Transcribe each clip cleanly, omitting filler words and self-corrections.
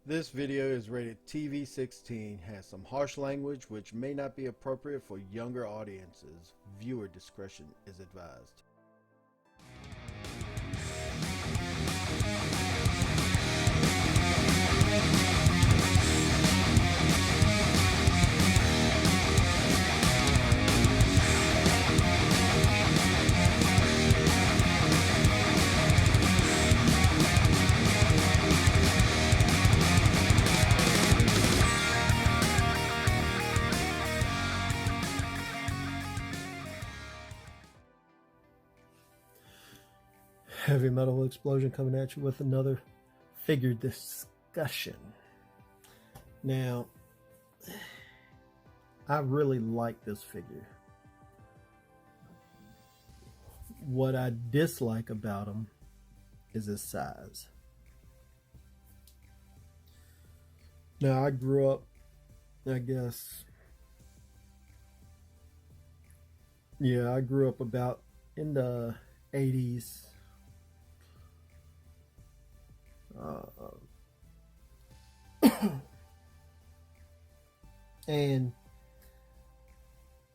This video is rated TV-16, has some harsh language which may not be appropriate for younger audiences. Viewer discretion is advised. Heavy Metal Explosion coming at you with another figure discussion. Now, I really like this figure. What I dislike about him is his size. Now, I grew up, I grew up about in the 80s. And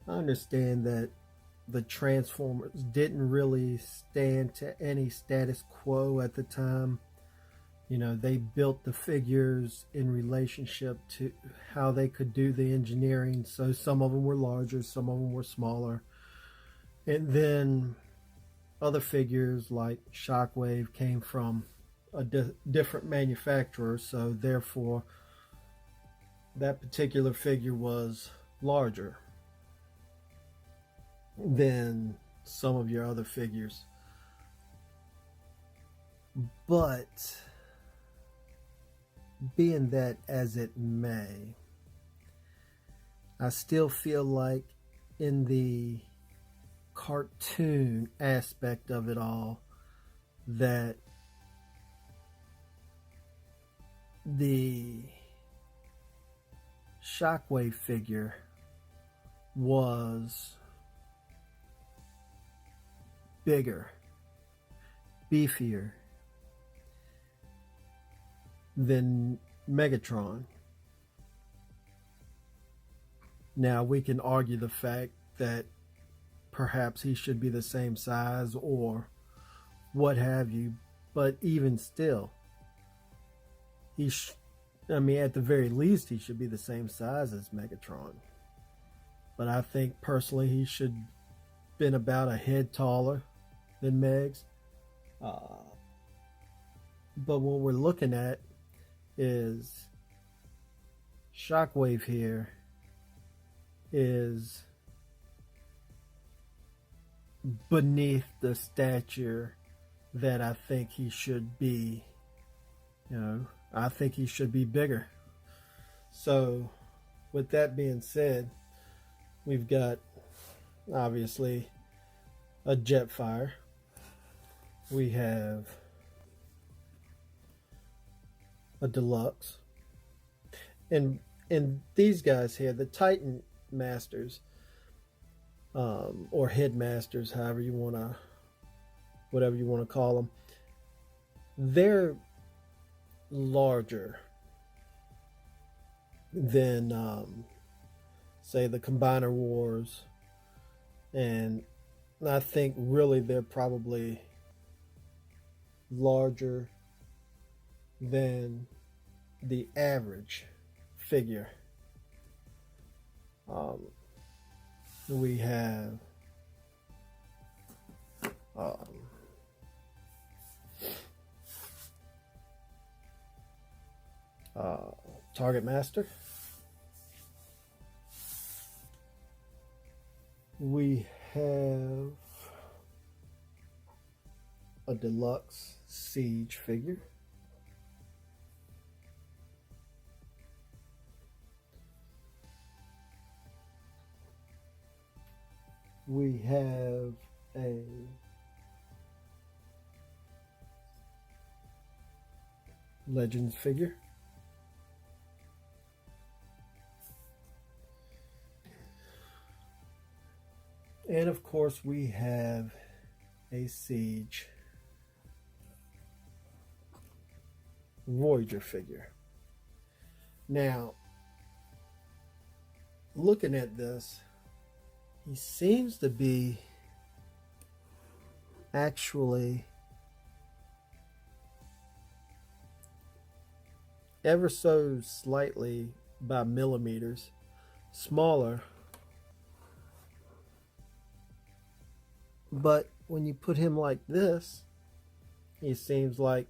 I understand that the Transformers didn't really stand to any status quo at the time. You know, they built the figures in relationship to how they could do the engineering. So some of them were larger, some of them were smaller. And then other figures like Shockwave came from a different manufacturer, so therefore that particular figure was larger than some of your other figures. But being that as it may, I still feel like in the cartoon aspect of it all that the Shockwave figure was bigger, beefier than Megatron. Now we can argue the fact that perhaps he should be the same size or what have you, but even still, at the very least, he should be the same size as Megatron. But I think personally he should have been about a head taller than Megs. But what we're looking at is Shockwave here is beneath the stature that I think he should be. You know, I think he should be bigger. So, with that being said, we've got obviously a Jetfire. We have a Deluxe. And these guys here, the Titan Masters, or Headmasters, whatever you want to call them, they're larger than say the Combiner Wars, and I think really they're probably larger than the average figure. We have Target Master. We have a Deluxe Siege figure. We have a Legends figure. And of course we have a Siege Voyager figure. Now, looking at this, he seems to be actually ever so slightly by millimeters smaller, but when you put him like this, he seems like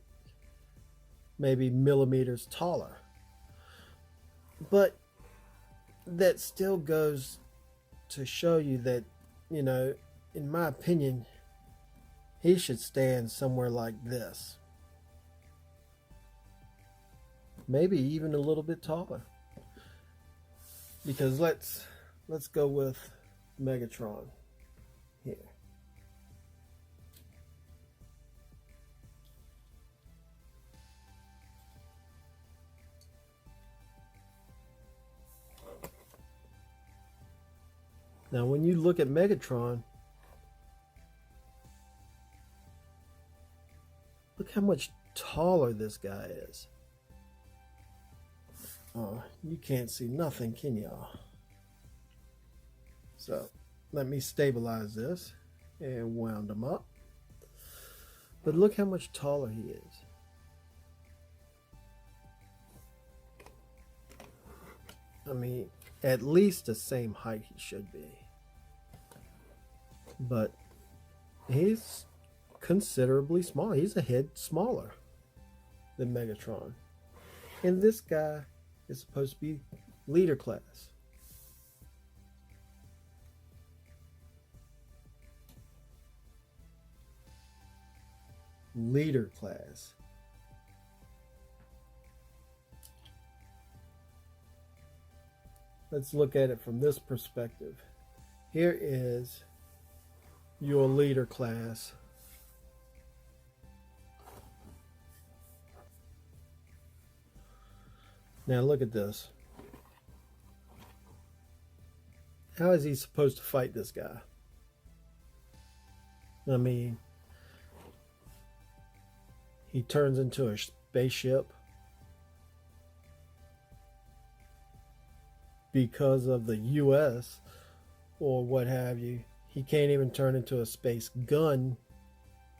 maybe millimeters taller. But that still goes to show you that, you know, in my opinion, he should stand somewhere like this. Maybe even a little bit taller. Because let's go with Megatron here. Now, when you look at Megatron, look how much taller this guy is. Oh, you can't see nothing, can y'all? So, let me stabilize this and wound him up. But look how much taller he is. I mean, at least the same height he should be. But he's considerably small. He's a head smaller than Megatron. And this guy is supposed to be leader class. Leader class. Let's look at it from this perspective. Here is your leader class. Now look at this. How is he supposed to fight this guy? I mean, he turns into a spaceship because of the US or what have you. He can't even turn into a space gun,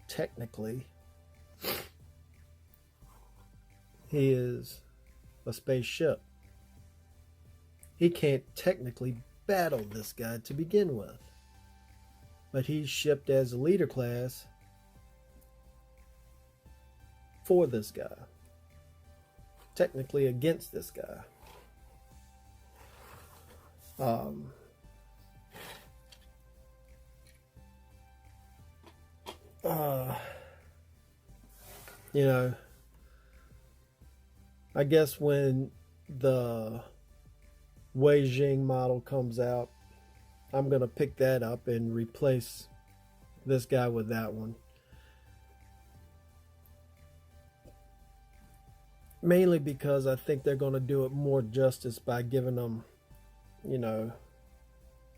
technically. He is a spaceship. He can't technically battle this guy to begin with. But he's shipped as a leader class for this guy. Technically against this guy. You know, I guess when the Wei Jing model comes out, I'm going to pick that up and replace this guy with that one. Mainly because I think they're going to do it more justice by giving him, you know,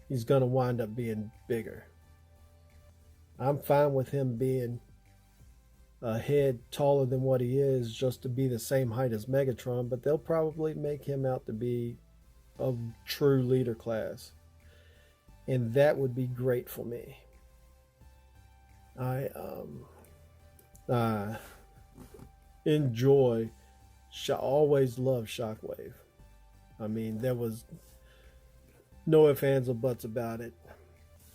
he's going to wind up being bigger. I'm fine with him being a head taller than what he is just to be the same height as Megatron, but they'll probably make him out to be a true leader class. And that would be great for me. I enjoy, always love Shockwave. I mean, there was no ifs, ands, or buts about it.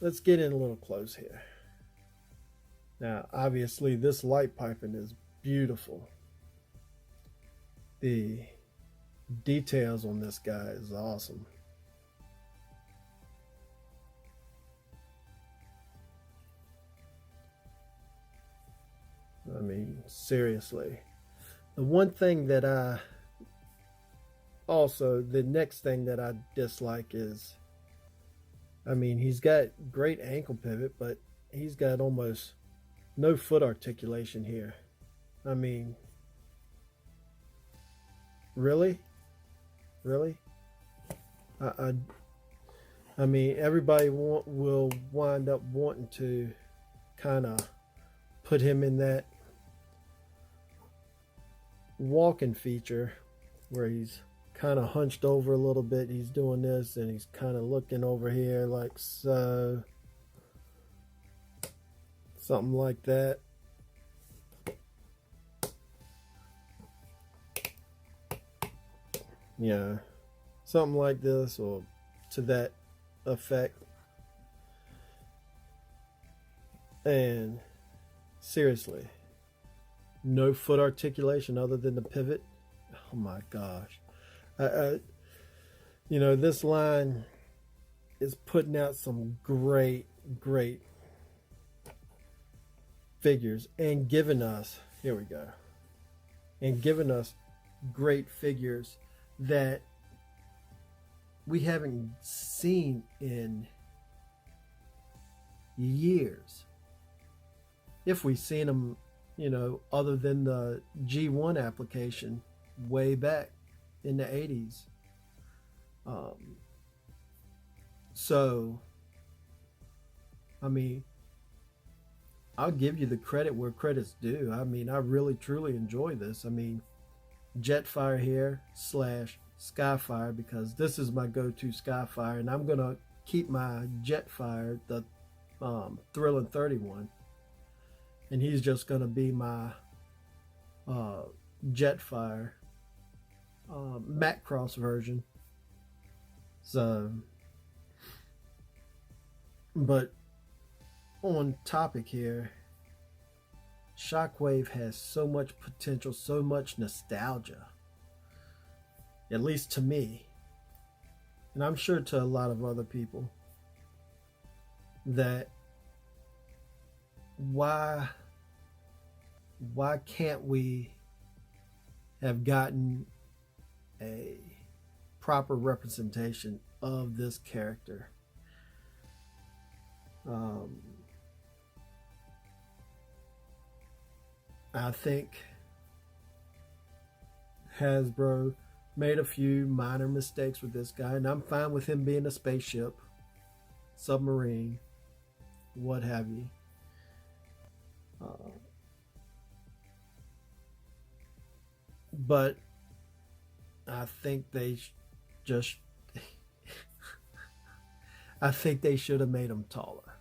Let's get in a little close here. Now, obviously, this light piping is beautiful. The details on this guy is awesome. I mean, seriously. The one thing that the next thing that I dislike is, I mean, he's got great ankle pivot, but he's got almost no foot articulation here. I mean, really? I mean, everybody will wind up wanting to kind of put him in that walking feature where he's kind of hunched over a little bit. He's doing this and he's kind of looking over here like so. Something like that. Yeah, something like this or to that effect. And seriously, no foot articulation other than the pivot. Oh my gosh. This line is putting out some great figures and giving us, here we go, and giving us great figures that we haven't seen in years. If we've seen them, other than the G1 application way back in the 80s. So, I mean, I'll give you the credit where credit's due. I mean, I really truly enjoy this. I mean, Jetfire here / Skyfire, because this is my go-to Skyfire, and I'm gonna keep my Jetfire, the Thrillin' 31, and he's just gonna be my Jetfire Macross version. So, but on topic here, Shockwave has so much potential, so much nostalgia, at least to me, and I'm sure to a lot of other people, that why can't we have gotten a proper representation of this character? I think Hasbro made a few minor mistakes with this guy, and I'm fine with him being a spaceship, submarine, what have you. But I think they I think they should have made him taller.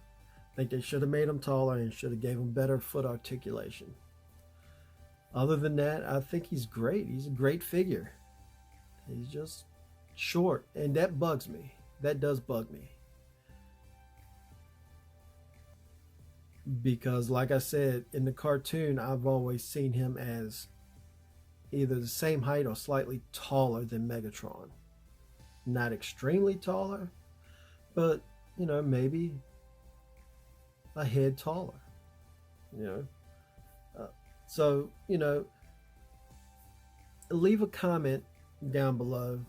I think they should have made him taller and should have gave him better foot articulation. Other than that, I think he's great. He's a great figure. He's just short, and that bugs me. That does bug me. Because, like I said, in the cartoon, I've always seen him as either the same height or slightly taller than Megatron. Not extremely taller, but, maybe a head taller. So, leave a comment down below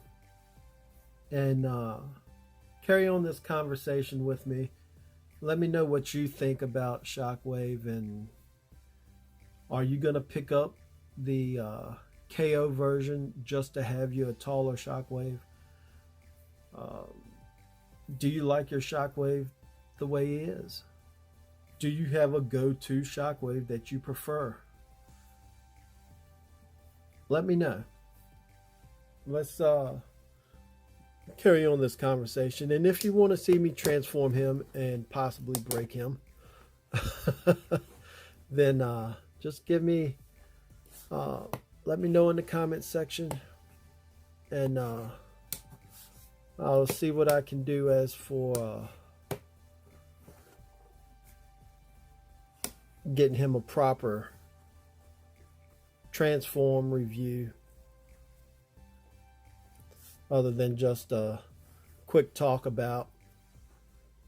and carry on this conversation with me. Let me know what you think about Shockwave, and are you going to pick up the KO version just to have you a taller Shockwave? Do you like your Shockwave the way he is? Do you have a go-to Shockwave that you prefer? Let me know. Let's carry on this conversation. And if you want to see me transform him and possibly break him, then just give me, let me know in the comment section, and I'll see what I can do as for getting him a proper transform review, other than just a quick talk about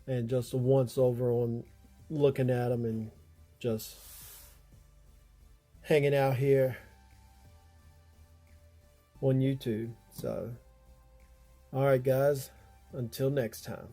and just a once over on looking at him and just hanging out here on YouTube. So, all right, guys, until next time.